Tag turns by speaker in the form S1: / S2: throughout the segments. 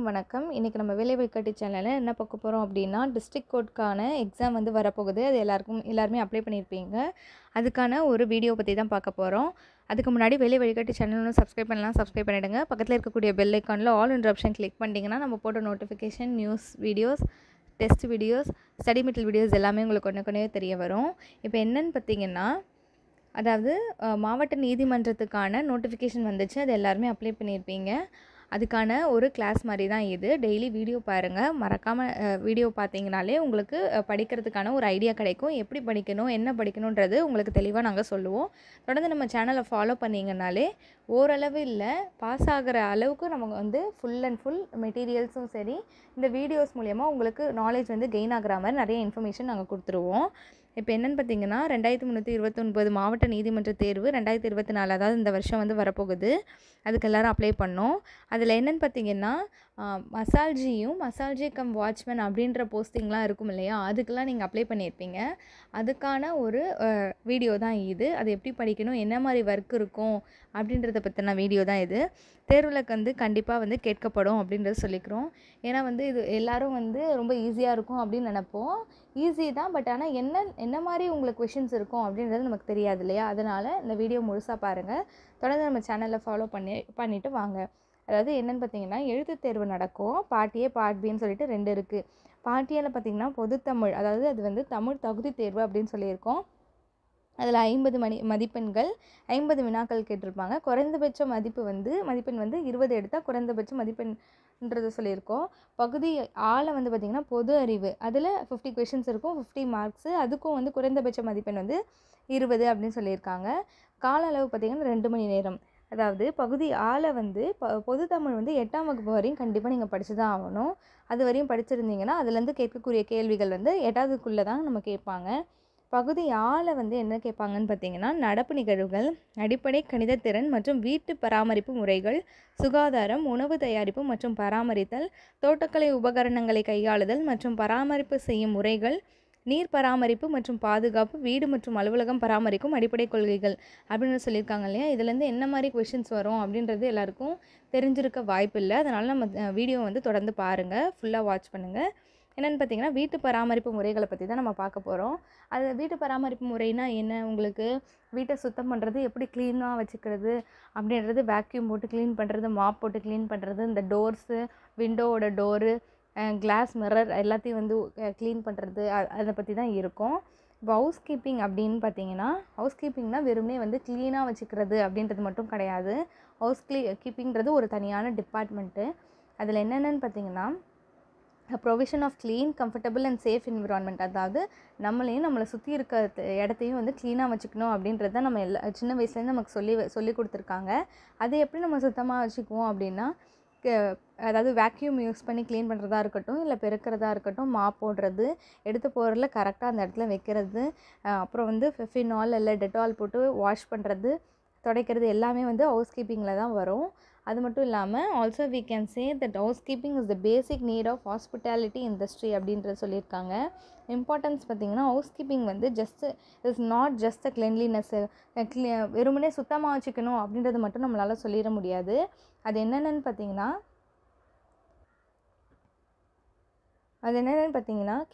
S1: அனைவருக்கும் வணக்கம். இன்றைக்கி நம்ம வேலை வழிகாட்டி சேனலில் என்ன பார்க்க போகிறோம் அப்படின்னா, டிஸ்ட்ரிக்ட் கோர்ட்கான எக்ஸாம் வந்து வரப்போகுது. அது எல்லாருமே அப்ளை பண்ணியிருப்பீங்க. அதுக்கான ஒரு வீடியோ பற்றி தான் பார்க்க போகிறோம். அதுக்கு முன்னாடி வேலை வழிகாட்டி சேனல் சப்ஸ்கிரைப் பண்ணலாம், சப்ஸ்கிரைப் பண்ணிவிடுங்க. பக்கத்தில் இருக்கக்கூடிய பெல் ஐக்கானில் ஆல் என்ற ஆப்ஷன் கிளிக் பண்ணிட்டீங்கன்னா நம்ம போட்ட notification, news videos, test videos, study material videos எல்லாமே உங்களுக்கு ஒன்றுக்குனே தெரிய வரும். இப்போ என்னென்னு பார்த்தீங்கன்னா, அதாவது மாவட்ட நீதிமன்றத்துக்கான நோட்டிஃபிகேஷன் வந்துச்சு. அது எல்லாருமே அப்ளை பண்ணியிருப்பீங்க. அதுக்கான ஒரு கிளாஸ் மாதிரி தான் இது. டெய்லி வீடியோ பாருங்கள். மறக்காமல் வீடியோ பார்த்தீங்கனாலே உங்களுக்கு படிக்கிறதுக்கான ஒரு ஐடியா கிடைக்கும். எப்படி படிக்கணும், என்ன படிக்கணுன்றது உங்களுக்கு தெளிவாக நாங்கள் சொல்லுவோம். தொடர்ந்து நம்ம சேனலை ஃபாலோ பண்ணிங்கனாலே ஓரளவு இல்லை, பாஸ் ஆகிற அளவுக்கு நமக்கு வந்து ஃபுல் அண்ட் ஃபுல் மெட்டீரியல்ஸும் சரி, இந்த வீடியோஸ் மூலயமா உங்களுக்கு நாலேஜ் வந்து கெயின் ஆகிற மாதிரி நிறைய இன்ஃபர்மேஷன் நாங்கள் கொடுத்துருவோம். இப்போ என்னென்னு பார்த்தீங்கன்னா, 2329 மாவட்ட நீதிமன்ற தேர்வு 2024, அதாவது இந்த வருஷம் வந்து வரப்போகுது. அதுக்கு எல்லோரும் அப்ளை பண்ணோம். அதில் என்னென்னு பார்த்தீங்கன்னா, மசால்ஜி கம் வாட்ச்மேன் அப்படின்ற போஸ்டிங்லாம் இருக்கும் இல்லையா, அதுக்கெல்லாம் நீங்கள் அப்ளை பண்ணியிருப்பீங்க. அதுக்கான ஒரு வீடியோ தான் இது. அது எப்படி படிக்கணும், என்ன மாதிரி ஒர்க் இருக்கும் அப்படின்றத பற்றின வீடியோ தான் இது. தேர்வில் வந்து கண்டிப்பாக வந்து கேட்கப்படும் அப்படின்றத சொல்லிக்கிறோம். ஏன்னா வந்து இது எல்லோரும் வந்து ரொம்ப ஈஸியாக இருக்கும் அப்படின்னு நினைப்போம். ஈஸி தான், பட் ஆனால் என்ன மாதிரி உங்களுக்கு கொஷின்ஸ் இருக்கும் அப்படின்றது நமக்கு தெரியாது இல்லையா. அதனால் இந்த வீடியோ முழுசாக பாருங்கள். தொடர்ந்து நம்ம சேனலில் ஃபாலோ பண்ணிவிட்டு வாங்க. அதாவது என்னென்னு பார்த்தீங்கன்னா, எழுத்து தேர்வு நடக்கும். பார்ட் ஏ, பார்ட் பின்னு சொல்லிட்டு 2 இருக்குது. பார்ட் ஏல பார்த்தீங்கன்னா பொதுத்தமிழ், அதாவது அது வந்து தமிழ் தகுதி தேர்வு அப்படின்னு சொல்லியிருக்கோம். அதில் 50 மதிப்பெண்கள், 50 வினாக்கள் கேட்டிருப்பாங்க. குறைந்தபட்ச மதிப்பெண் வந்து 20 எடுத்தால் குறைந்தபட்ச மதிப்பெண்ன்றது சொல்லியிருக்கோம். பகுதி ஆல வந்து பார்த்திங்கன்னா பொது அறிவு, அதில் 50 கொஷின்ஸ் இருக்கும், 50 மார்க்ஸு. அதுக்கும் வந்து குறைந்தபட்ச மதிப்பெண் வந்து 20 அப்படின்னு சொல்லியிருக்காங்க. கால அளவு பார்த்திங்கன்னா 2 மணி நேரம். அதாவது பகுதி ஆல வந்து பொது தமிழ் வந்து 8ஆம் வகுப்பு வரையும் கண்டிப்பாக நீங்கள் படித்து தான் ஆகணும். அது வரையும் படிச்சிருந்தீங்கன்னா அதுலேருந்து கேட்கக்கூடிய கேள்விகள் வந்து 8ஆவதுக்குள்ளே தான் நம்ம கேட்பாங்க. பகுதி ஆல வந்து என்ன கேட்பாங்கன்னு பார்த்தீங்கன்னா, நடப்பு நிகழ்வுகள், அடிப்படை கணித திறன் மற்றும் வீட்டு பராமரிப்பு முறைகள், சுகாதாரம், உணவு தயாரிப்பு மற்றும் பராமரித்தல், தோட்டக்கலை உபகரணங்களை கையாளுதல் மற்றும் பராமரிப்பு செய்யும் முறைகள், நீர் பராமரிப்பு மற்றும் பாதுகாப்பு, வீடு மற்றும் அலுவலகம் பராமரிக்கும் அடிப்படை கொள்கைகள் அப்படின்னு சொல்லியிருக்காங்க இல்லையா. இதுலேருந்து என்ன மாதிரி கொஷின்ஸ் வரும் அப்படின்றது எல்லாருக்கும் தெரிஞ்சிருக்க வாய்ப்பு இல்லை. அதனால் நம்ம வீடியோ வந்து தொடர்ந்து பாருங்கள், ஃபுல்லாக வாட்ச் பண்ணுங்கள். என்னென்னு பார்த்தீங்கன்னா, வீட்டு பராமரிப்பு முறைகளை பற்றி தான் நம்ம பார்க்க போகிறோம். அது வீட்டு பராமரிப்பு முறைனா என்ன, உங்களுக்கு வீட்டை சுத்தம் பண்ணுறது, எப்படி க்ளீனாக வச்சுக்கிறது அப்படின்றது, வேக்யூம் போட்டு க்ளீன் பண்ணுறது, மாப் போட்டு க்ளீன் பண்ணுறது, இந்த டோர்ஸு, விண்டோவோட டோரு, கிளாஸ் மிரர் எல்லாத்தையும் வந்து க்ளீன் பண்ணுறது, அதை பற்றி தான் இருக்கும். இப்போ ஹவுஸ் கீப்பிங் அப்படின்னு பார்த்தீங்கன்னா, ஹவுஸ் கீப்பிங்னால் வெறுமனே வந்து க்ளீனாக வச்சுக்கிறது அப்படின்றது மட்டும் கிடையாது. கீப்பிங்கிறது ஒரு தனியான டிபார்ட்மெண்ட்டு. அதில் என்னென்னு பார்த்தீங்கன்னா, provision of clean, comfortable and safe environment, அதாவது நம்மளை சுற்றி இருக்க இடத்தையும் வந்து க்ளீனாக வச்சுக்கணும் அப்படின்றத நம்ம சின்ன வயசுலேருந்து நமக்கு சொல்லி கொடுத்துருக்காங்க. அதை எப்படி நம்ம சுத்தமாக வச்சுக்குவோம் அப்படின்னா, அதாவது வேக்யூம் யூஸ் பண்ணி க்ளீன் பண்ணுறதா இருக்கட்டும், இல்லை பெருக்கிறதா இருக்கட்டும், மாப் போடுறது, எடுத்த பொருளை கரெக்டாக அந்த இடத்துல வைக்கிறது, அப்புறம் வந்து ஃபினால் இல்லை டெட்டால் போட்டு வாஷ் பண்ணுறது, துடைக்கிறது எல்லாமே வந்து ஹவுஸ் கீப்பிங்கில் தான் வரும். அது மட்டும் இல்லாமல் also we can say that house keeping is the basic need of hospitality industry அப்படின்றது சொல்லியிருக்காங்க. இம்பார்ட்டன்ஸ் பார்த்திங்கன்னா, ஹவுஸ் கீப்பிங் வந்து is not just a cleanliness, வெறுமனே சுத்தமாக வச்சுக்கணும் அப்படின்றது மட்டும் நம்மளால் சொல்லிட முடியாது. அது என்னென்னு பார்த்தீங்கன்னா,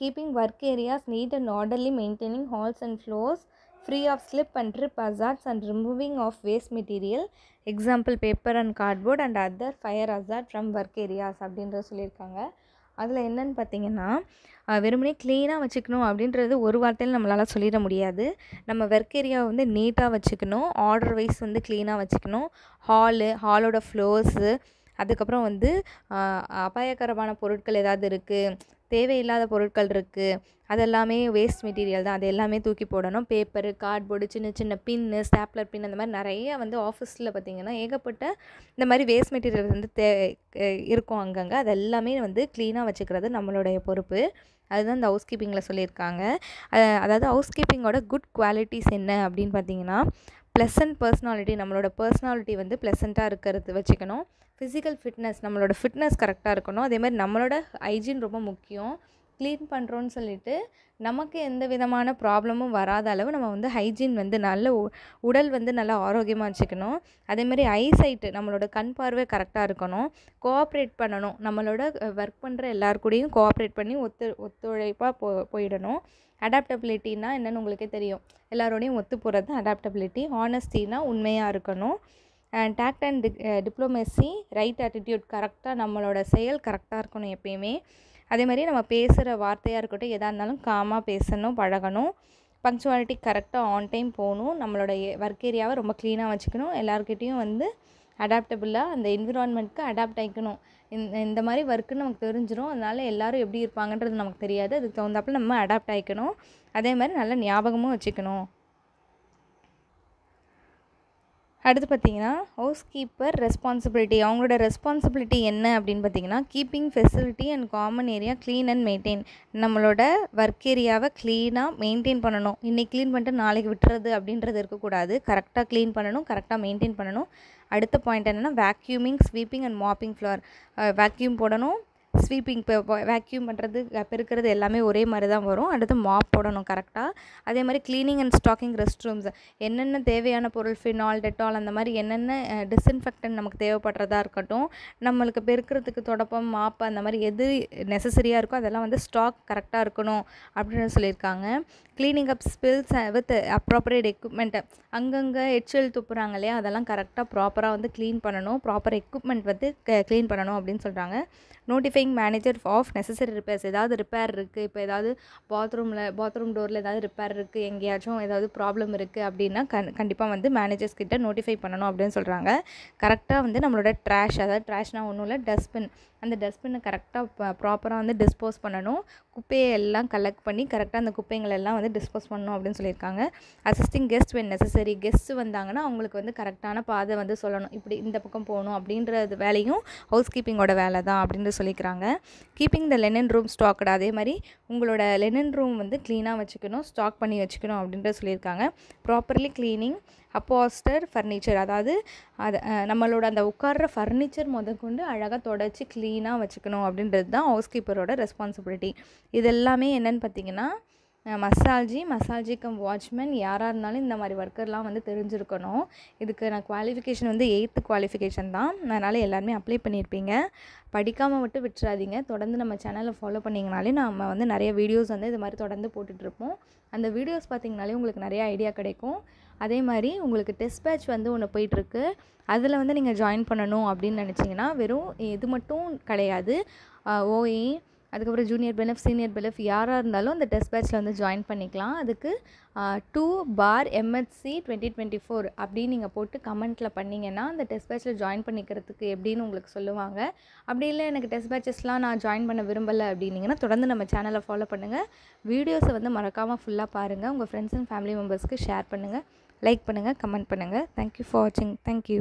S1: keeping work areas neat and orderly, maintaining halls and floors free of slip and trip hazards and removing of waste material, example paper and cardboard and other fire hazard from work areas அப்படின்றத சொல்லியிருக்காங்க. அதில் என்னென்னு பார்த்தீங்கன்னா, வெறுமனே க்ளீனாக வச்சுக்கணும் அப்படின்றது ஒரு வார்த்தையில் நம்மளால் சொல்லிட முடியாது. நம்ம ஒர்க் ஏரியாவை வந்து நீட்டாக வச்சுக்கணும், ஆர்டர் வைஸ் வந்து க்ளீனாக வச்சுக்கணும். ஹாலோட ஃப்ளோர்ஸு, அதுக்கப்புறம் வந்து அபாயகரமான பொருட்கள் ஏதாவது இருக்குது, தேவையில்லாத பொருட்கள் இருக்குது, அதெல்லாமே வேஸ்ட் மெட்டீரியல் தான், அது எல்லாமே தூக்கி போடணும். பேப்பரு, கார்ட்போர்டு, சின்ன சின்ன பின்னு, ஸ்டாப்லர் பின், அந்த மாதிரி நிறைய வந்து ஆஃபீஸில் பார்த்திங்கன்னா ஏகப்பட்ட இந்த மாதிரி வேஸ்ட் மெட்டீரியல் வந்து இருக்கும் அங்கங்கே. அது எல்லாமே வந்து க்ளீனாக வச்சுக்கிறது நம்மளுடைய பொறுப்பு. அதுதான் இந்த ஹவுஸ் கீப்பிங்கில் சொல்லியிருக்காங்க. அதாவது ஹவுஸ் கீப்பிங்கோட குட் குவாலிட்டிஸ் என்ன அப்படின்னு பார்த்தீங்கன்னா, ப்ளசன்ட் பர்சனாலிட்டி, நம்மளோட பர்சனாலிட்டி வந்து ப்ளசண்ட்டாக இருக்கிறது வச்சுக்கணும். ஃபிசிக்கல் ஃபிட்னஸ், நம்மளோட ஃபிட்னஸ் கரெக்டாக இருக்கணும். அதே மாதிரி நம்மளோட ஹைஜீன் ரொம்ப முக்கியம். க்ளீன் பண்ணுறோன்னு சொல்லிட்டு நமக்கு எந்த விதமான ப்ராப்ளமும் வராத அளவு நம்ம வந்து ஹைஜீன் வந்து நல்ல உடல் வந்து நல்லா ஆரோக்கியமாக வச்சுக்கணும். அதேமாதிரி ஐசைட்டு நம்மளோட கண் பார்வை கரெக்டாக இருக்கணும். கோஆப்ரேட் பண்ணணும். நம்மளோட ஒர்க் பண்ணுற எல்லார் கூடயும் கோஆப்ரேட் பண்ணி ஒத்துழைப்பாக போயிடணும். அடாப்டபிலிட்டின்னா என்னென்னு உங்களுக்கே தெரியும். எல்லாரோடையும் ஒத்து போகிறது அடாப்டபிலிட்டி. ஹானஸ்டினா உண்மையாக இருக்கணும். Tagged and diplomacy, right attitude, கரெக்டாக நம்மளோட செயல் கரெக்டாக இருக்கணும் எப்பயுமே. அதே மாதிரி நம்ம பேசுகிற வார்த்தையாக இருக்கட்டும், எதாக இருந்தாலும் காமாக பேசணும், பழகணும். பங்க்சுவாலிட்டி கரெக்டாக ஆன் டைம் போகணும். நம்மளோட ஒர்க் ஏரியாவை ரொம்ப க்ளீனாக வச்சுக்கணும். எல்லாருக்கிட்டையும் வந்து அடாப்டபுளாக அந்த என்விரான்மெண்ட்க்கு அடாப்ட் ஆகிக்கணும். இந்த மாதிரி ஒர்க்குன்னு நமக்கு தெரிஞ்சிடும். அதனால் எல்லோரும் எப்படி இருப்பாங்கன்றது நமக்கு தெரியாது. அதுக்கு தகுந்தாப்பில் நம்ம அடாப்ட் ஆகிக்கணும். அதே மாதிரி நல்ல ஞாபகமும் வச்சுக்கணும். அடுத்து பார்த்திங்கன்னா ஹவுஸ் கீப்பர் ரெஸ்பான்சிபிலிட்டி. அவங்களோட ரெஸ்பான்சிபிலிட்டி என்ன அப்படின்னு பார்த்திங்கன்னா, keeping facility and common area clean and maintain. நம்மளோட ஒர்க் ஏரியாவை க்ளீனாக மெயின்டைன் பண்ணணும். இன்றைக்கி க்ளீன் பண்ணிட்டு நாளைக்கு விட்டுறது அப்படின்றது இருக்கக்கூடாது. கரெக்டாக க்ளீன் பண்ணணும், கரெக்டாக மெயின்டைன் பண்ணணும். அடுத்த பாயிண்ட் என்னென்னா vacuuming, sweeping and mopping floor. Vacuum போடணும், ஸ்வீப்பிங் வேக்யூம் பண்ணுறது, பெருக்கிறது எல்லாமே ஒரே மாதிரி தான் வரும். அடுத்து மாப் போடணும் கரெக்டாக. அதே மாதிரி cleaning and stocking rest rooms. என்னென்ன தேவையான பொருள், ஃபினால், டெட்டால், அந்த மாதிரி என்னென்ன டிஸ்இன்ஃபெக்டன்ட் நமக்கு தேவைப்படுறதா இருக்கட்டும், நம்மளுக்கு பெருக்கிறதுக்கு தொடப்பம், மாப்பு, அந்த மாதிரி எது நெசசரியாக இருக்கோ அதெல்லாம் வந்து ஸ்டாக் கரெக்டாக இருக்கணும் அப்படின்னு சொல்லியிருக்காங்க. Cleaning up spills with appropriate equipment. அங்கங்கே எச்சில் துப்புறாங்க இல்லையா, அதெல்லாம் கரெக்டாக ப்ராப்பராக வந்து க்ளீன் பண்ணணும். ப்ராப்பர் எக்யூப்மெண்ட் வந்து க்ளீன் பண்ணணும் அப்படின்னு சொல்கிறாங்க. Notifying manager of necessary repairs. ஏதாவது ரிப்பேர் இருக்குது, இப்போ ஏதாவது பாத்ரூம் டோரில் ஏதாவது ரிப்பேர் இருக்குது, எங்கேயாச்சும் ஏதாவது ப்ராப்ளம் இருக்குது அப்படின்னா கண்டிப்பாக வந்து மேனேஜர்ஸ் கிட்ட நோட்டிஃபை பண்ணணும் அப்படின்னு சொல்கிறாங்க. கரெக்டாக வந்து நம்மளோட ட்ராஷ், அதாவது ட்ராஷ்னால் ஒன்றும் இல்லை, டஸ்ட்பின், அந்த டஸ்ட்பினை கரெக்டாக ப்ராப்பராக வந்து டிஸ்போஸ் பண்ணணும். குப்பையை எல்லாம் கலெக்ட் பண்ணி கரெக்டாக அந்த குப்பைங்களெல்லாம் வந்து டிஸ்போஸ் பண்ணணும் அப்படின்னு சொல்லியிருக்காங்க. Assisting guest when necessary. Guest வந்தாங்கன்னா அவங்களுக்கு வந்து கரெக்டான பாதை வந்து சொல்லணும், இப்படி இந்த பக்கம் போகணும் அப்படின்றது வேலையும் ஹவுஸ் கீப்பிங்கோட வேலை தான் அப்படின்னு சொல்லிக்கிறாங்க. கீப்பிங் த லெனன் ரூம் ஸ்டாக்டு. அதே மாதிரி உங்களோட லெனன் ரூம் வந்து க்ளீனாக வச்சுக்கணும், ஸ்டாக் பண்ணி வச்சுக்கணும் அப்படின்ட்டு சொல்லியிருக்காங்க. Properly cleaning upholster furniture. அதாவது அது நம்மளோட அந்த உட்கார்ற ஃபர்னிச்சர் முதற்கொண்டு அழகாக தொடச்சி க்ளீனாக வச்சுக்கணும் அப்படின்றது தான் ஹவுஸ் கீப்பரோட ரெஸ்பான்சிபிலிட்டி. இது எல்லாமே என்னென்னு பார்த்திங்கன்னா, மசால்ஜி கம் வாட்ச்மேன் யாராக இருந்தாலும் இந்த மாதிரி ஒர்க்கர்லாம் வந்து தெரிஞ்சிருக்கணும். இதுக்கு நான் குவாலிஃபிகேஷன் வந்து 8th குவாலிஃபிகேஷன் தான். அதனால் எல்லாருமே அப்ளை பண்ணியிருப்பீங்க. படிக்காமல் மட்டும் விட்டுறாதீங்க. தொடர்ந்து நம்ம சேனலை ஃபாலோ பண்ணிங்கனாலே நம்ம வந்து நிறைய வீடியோஸ் வந்து இது மாதிரி தொடர்ந்து போட்டுட்ருப்போம். அந்த வீடியோஸ் பார்த்திங்கனாலே உங்களுக்கு நிறைய ஐடியா கிடைக்கும். அதே மாதிரி உங்களுக்கு டெஸ்ட் பேட்ச் வந்து ஒன்று போயிட்டுருக்கு. அதில் வந்து நீங்கள் ஜாயின் பண்ணணும் அப்படின்னு நினச்சிங்கன்னா வெறும் இது மட்டும் கிடையாது. ஓஇ, அதுக்கப்புறம் ஜூனியர் பெலஃப், சீனியர் பெலஃப் யாராக இருந்தாலும் அந்த டெஸ்ட் பேட்ச்சில் வந்து ஜாயின் பண்ணிக்கலாம். அதுக்கு 2/MHC 2024 அப்படின்னு நீங்கள் போட்டு கமெண்ட்டில் பண்ணிங்கன்னா அந்த டெஸ்ட் பேட்ச்சில் ஜாயின் பண்ணிக்கிறதுக்கு எப்படின்னு உங்களுக்கு சொல்லுவாங்க. அப்படி இல்லை எனக்கு டெஸ்ட் பேட்சஸ்லாம் நான் ஜாயின் பண்ண விரும்பலை அப்படின்னிங்கன்னா தொடர்ந்து நம்ம சேனலை ஃபாலோ பண்ணுங்கள். வீடியோஸை வந்து மறக்காமல் ஃபுல்லாக பாருங்கள். உங்கள் ஃப்ரெண்ட்ஸ் அண்ட் ஃபேமிலி மெம்பர்ஸ்க்கு ஷேர் பண்ணுங்கள், லைக் பண்ணுங்கள், கமெண்ட் பண்ணுங்கள். தேங்க்யூ ஃபார் வாட்சிங். தேங்க்யூ.